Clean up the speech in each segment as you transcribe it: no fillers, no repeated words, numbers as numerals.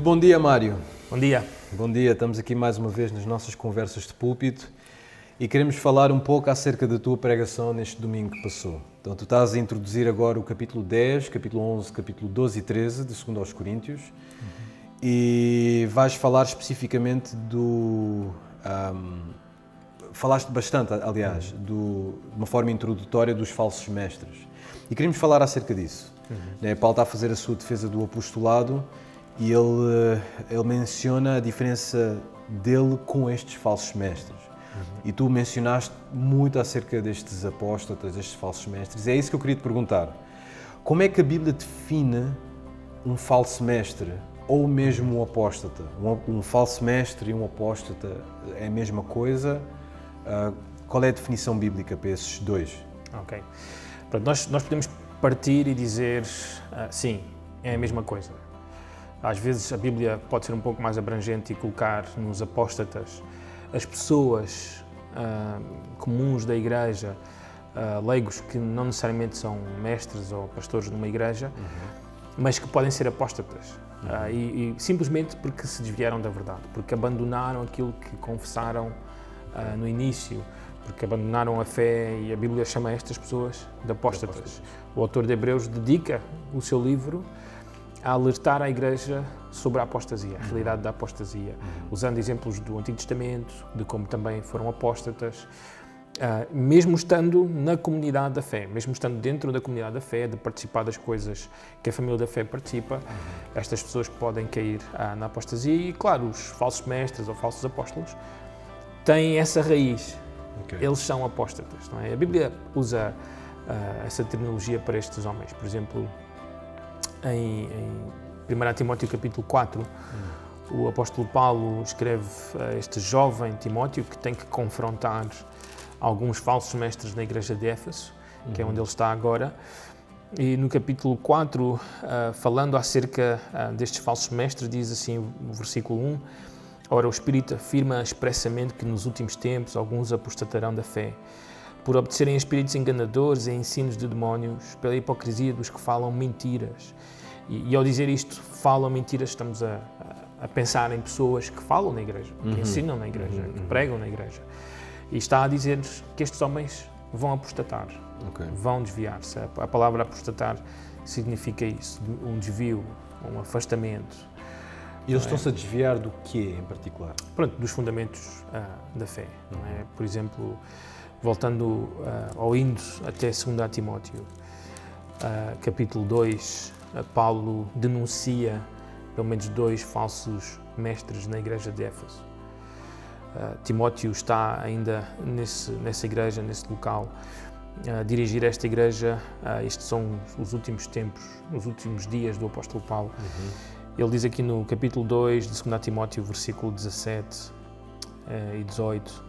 bom dia, Mário. Bom dia. Bom dia, estamos aqui mais uma vez nas nossas conversas de púlpito e queremos falar um pouco acerca da tua pregação neste domingo que passou. Então, tu estás a introduzir agora o capítulo 10, capítulo 11, capítulo 12 e 13 de 2 aos Coríntios e vais falar especificamente falaste bastante, aliás, de uma forma introdutória dos falsos mestres. E queremos falar acerca disso. Paulo está a fazer a sua defesa do apostolado e ele menciona a diferença dele com estes falsos mestres. E tu mencionaste muito acerca destes apóstatas, destes falsos mestres. É isso que eu queria te perguntar. Como é que a Bíblia define um falso mestre ou mesmo um apóstata? Um falso mestre e um apóstata é a mesma coisa? Qual é a definição bíblica para esses dois? Ok. Pronto, nós podemos partir e dizer, sim, é a mesma coisa. Às vezes a Bíblia pode ser um pouco mais abrangente e colocar nos apóstatas as pessoas comuns da igreja, leigos que não necessariamente são mestres ou pastores de uma igreja, mas que podem ser apóstatas. E simplesmente porque se desviaram da verdade, porque abandonaram aquilo que confessaram no início, porque abandonaram a fé, e a Bíblia chama estas pessoas de apóstatas. O autor de Hebreus dedica o seu livro a alertar a Igreja sobre a apostasia, a realidade da apostasia, usando exemplos do Antigo Testamento, de como também foram apóstatas, mesmo estando na comunidade da fé, mesmo estando dentro da comunidade da fé, de participar das coisas que a família da fé participa, estas pessoas podem cair na apostasia e, claro, os falsos mestres ou falsos apóstolos têm essa raiz. Eles são apóstatas, não é? A Bíblia usa essa terminologia para estes homens. Por exemplo, em 1 Timóteo capítulo 4, o apóstolo Paulo escreve a este jovem Timóteo que tem que confrontar alguns falsos mestres na igreja de Éfeso, que é onde ele está agora. E no capítulo 4, falando acerca destes falsos mestres, diz assim o versículo 1: Ora, o Espírito afirma expressamente que nos últimos tempos alguns apostatarão da fé, por obedecerem a espíritos enganadores e ensinos de demónios, pela hipocrisia dos que falam mentiras. E ao dizer isto, falam mentiras, estamos a pensar em pessoas que falam na igreja, que ensinam na igreja, que pregam na igreja. E está a dizer-nos que estes homens vão apostatar, vão desviar-se. A palavra apostatar significa isso, um desvio, um afastamento. E eles estão-se a desviar do quê, em particular? Pronto, dos fundamentos da fé. Não é? Por exemplo, voltando ou indo até 2 Timóteo, capítulo 2, Paulo denuncia pelo menos 2 falsos mestres na igreja de Éfeso. Timóteo está ainda nessa igreja, nesse local, a dirigir esta igreja. Estes são os últimos tempos, os últimos dias do apóstolo Paulo. Ele diz aqui no capítulo 2 de 2 Timóteo, versículo 17 e 18,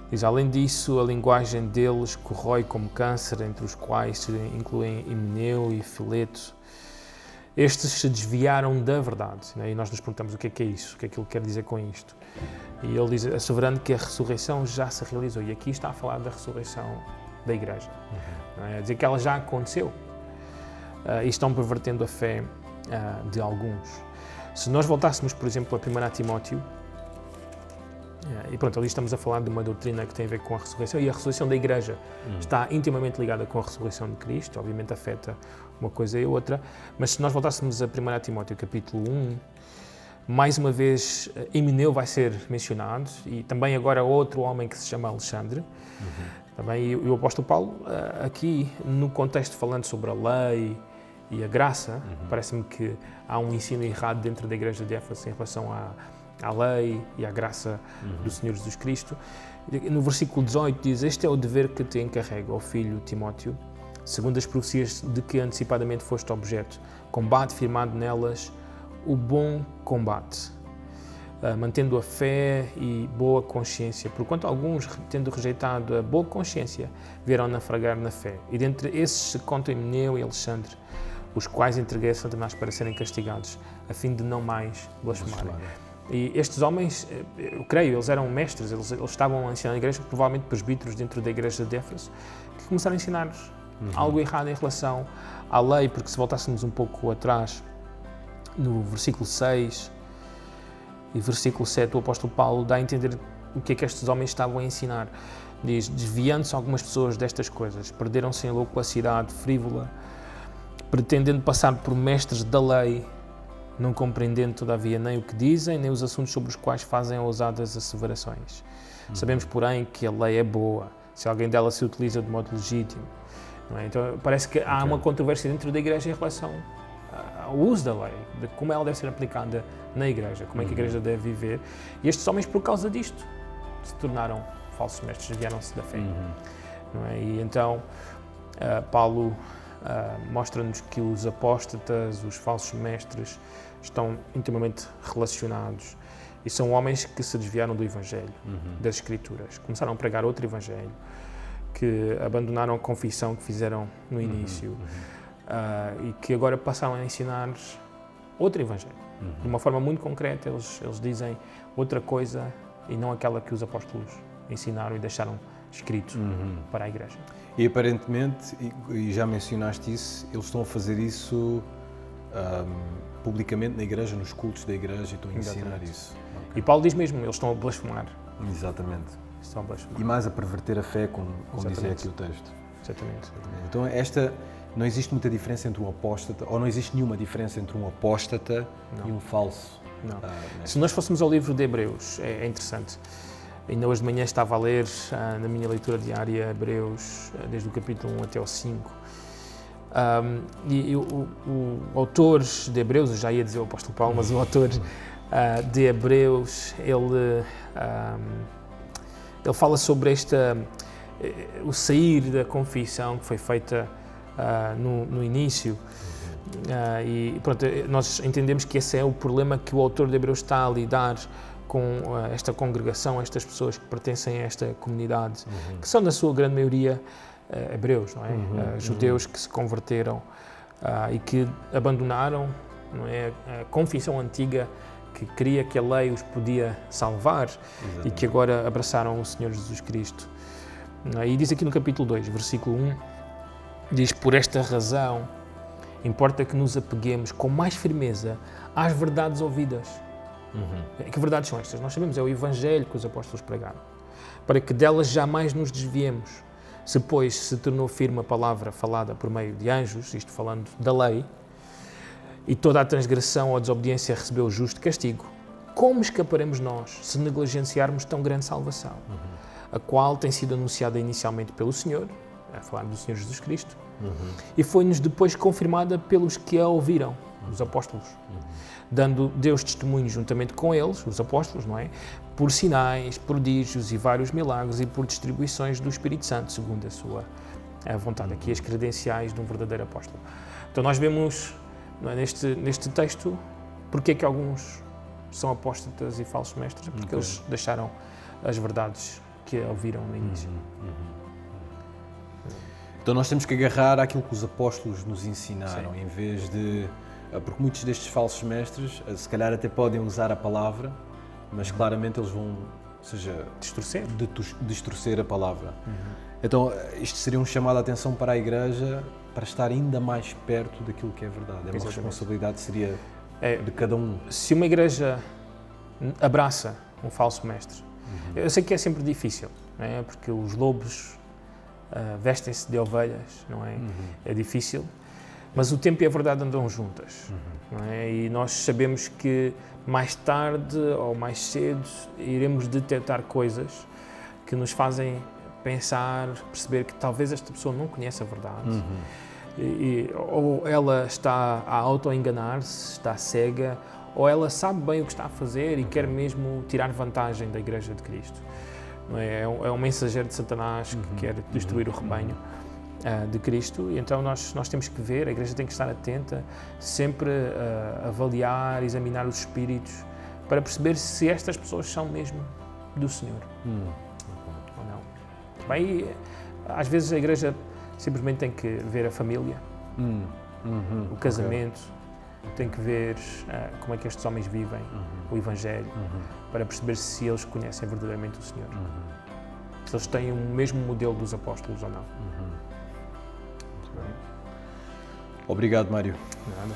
diz: Além disso, a linguagem deles corrói como câncer, entre os quais se incluem Himeneu e Fileto. Estes se desviaram da verdade. E nós nos perguntamos o que é isso, o que é que ele quer dizer com isto. E ele diz, asseverando que a ressurreição já se realizou. E aqui está a falar da ressurreição da igreja. É? A dizer que ela já aconteceu. E estão pervertendo a fé de alguns. Se nós voltássemos, por exemplo, a 1 Timóteo, e pronto, ali estamos a falar de uma doutrina que tem a ver com a ressurreição, e a ressurreição da igreja está intimamente ligada com a ressurreição de Cristo, obviamente afeta uma coisa e outra, mas se nós voltássemos a 1 Timóteo capítulo 1, mais uma vez Himeneu vai ser mencionado, e também agora outro homem que se chama Alexandre. Também, e o apóstolo Paulo, aqui no contexto falando sobre a lei e a graça, parece-me que há um ensino errado dentro da igreja de Éfeso em relação à lei e à graça do Senhor Jesus Cristo. No versículo 18 diz: Este é o dever que te encarrego, ó filho Timóteo, segundo as profecias de que antecipadamente foste objeto. Combate firmado nelas o bom combate, mantendo a fé e boa consciência, porquanto alguns, tendo rejeitado a boa consciência, vieram naufragar na fé. E dentre esses se contam Himeneu e Alexandre, os quais entreguei a Satanás para serem castigados, a fim de não mais blasfemarem. E estes homens, eu creio, eles eram mestres, eles estavam a ensinar na igreja, provavelmente presbíteros dentro da igreja de Éfeso, que começaram a ensinar algo errado em relação à lei, porque se voltássemos um pouco atrás, no versículo 6 e versículo 7, o apóstolo Paulo dá a entender o que é que estes homens estavam a ensinar. Diz: desviando-se algumas pessoas destas coisas, perderam-se em loquacidade frívola, pretendendo passar por mestres da lei, não compreendendo, todavia, nem o que dizem, nem os assuntos sobre os quais fazem ousadas asseverações. Sabemos, porém, que a lei é boa, se alguém dela se utiliza de modo legítimo. Não é? Então, parece que há uma controvérsia dentro da Igreja em relação ao uso da lei, de como ela deve ser aplicada na Igreja, como é que a Igreja deve viver. E estes homens, por causa disto, se tornaram falsos mestres, desviaram-se da fé. Não é? E então, Paulo mostra-nos que os apóstatas, os falsos mestres, estão intimamente relacionados e são homens que se desviaram do Evangelho, das Escrituras. Começaram a pregar outro Evangelho, que abandonaram a confissão que fizeram no início e que agora passaram a ensinar outro Evangelho. De uma forma muito concreta, eles dizem outra coisa e não aquela que os apóstolos ensinaram e deixaram escrito para a Igreja. E aparentemente, e já mencionaste isso, eles estão a fazer isso publicamente na Igreja, nos cultos da Igreja, e estão a ensinar isso. E Paulo diz mesmo, eles estão a blasfemar. Exatamente. Estão a blasfemar. E mais a perverter a fé, como diz aqui o texto. Exatamente. Então, não existe muita diferença entre um apóstata, ou não existe nenhuma diferença entre um apóstata e um falso. Não. Se nós fôssemos ao livro de Hebreus, é interessante. Ainda hoje de manhã estava a ler, na minha leitura diária, Hebreus, desde o capítulo 1 até o 5. E o autor de Hebreus, eu já ia dizer o apóstolo Paulo, mas o autor de Hebreus, ele fala sobre o sair da confissão que foi feita no início. E pronto, nós entendemos que esse é o problema que o autor de Hebreus está a lidar com esta congregação, estas pessoas que pertencem a esta comunidade, que são, na sua grande maioria, hebreus, não é? Judeus que se converteram e que abandonaram, não é, a confissão antiga que queria que a lei os podia salvar. Exatamente. E que agora abraçaram o Senhor Jesus Cristo. E diz aqui no capítulo 2, versículo 1, diz: por esta razão importa que nos apeguemos com mais firmeza às verdades ouvidas. Que verdades são estas? Nós sabemos, é o Evangelho que os apóstolos pregaram, para que delas jamais nos desviemos. Se, pois, se tornou firme a palavra falada por meio de anjos, isto falando da lei, e toda a transgressão ou desobediência recebeu o justo castigo, como escaparemos nós se negligenciarmos tão grande salvação, a qual tem sido anunciada inicialmente pelo Senhor, a falar do Senhor Jesus Cristo, e foi-nos depois confirmada pelos que a ouviram, os apóstolos, dando Deus testemunho juntamente com eles, os apóstolos, não é? Por sinais, prodígios e vários milagres e por distribuições do Espírito Santo, segundo a sua vontade. Aqui as credenciais de um verdadeiro apóstolo. Então nós vemos, não é, neste texto porque é que alguns são apóstatas e falsos mestres, porque eles deixaram as verdades que ouviram no início. Então nós temos que agarrar àquilo que os apóstolos nos ensinaram, em vez de... Porque muitos destes falsos mestres, se calhar até podem usar a palavra, mas claramente eles vão, distorcer a palavra. Então isto seria um chamado de atenção para a Igreja para estar ainda mais perto daquilo que é verdade. É uma responsabilidade seria de cada um. Se uma Igreja abraça um falso mestre, eu sei que é sempre difícil, não é? Porque os lobos vestem-se de ovelhas, não é? É difícil. Mas o tempo e a verdade andam juntas, não é? E nós sabemos que mais tarde ou mais cedo iremos detectar coisas que nos fazem pensar, perceber que talvez esta pessoa não conhece a verdade, ou ela está a auto-enganar-se, está cega, ou ela sabe bem o que está a fazer e quer mesmo tirar vantagem da Igreja de Cristo. Não é? É um mensageiro de Satanás que quer destruir o rebanho de Cristo, e então nós temos que ver, a Igreja tem que estar atenta, sempre avaliar, examinar os espíritos, para perceber se estas pessoas são mesmo do Senhor ou não. Bem, às vezes a Igreja simplesmente tem que ver a família, o casamento, tem que ver como é que estes homens vivem, o Evangelho, para perceber se eles conhecem verdadeiramente o Senhor. Se eles têm o mesmo modelo dos apóstolos ou não. Obrigado, Mário. Nada.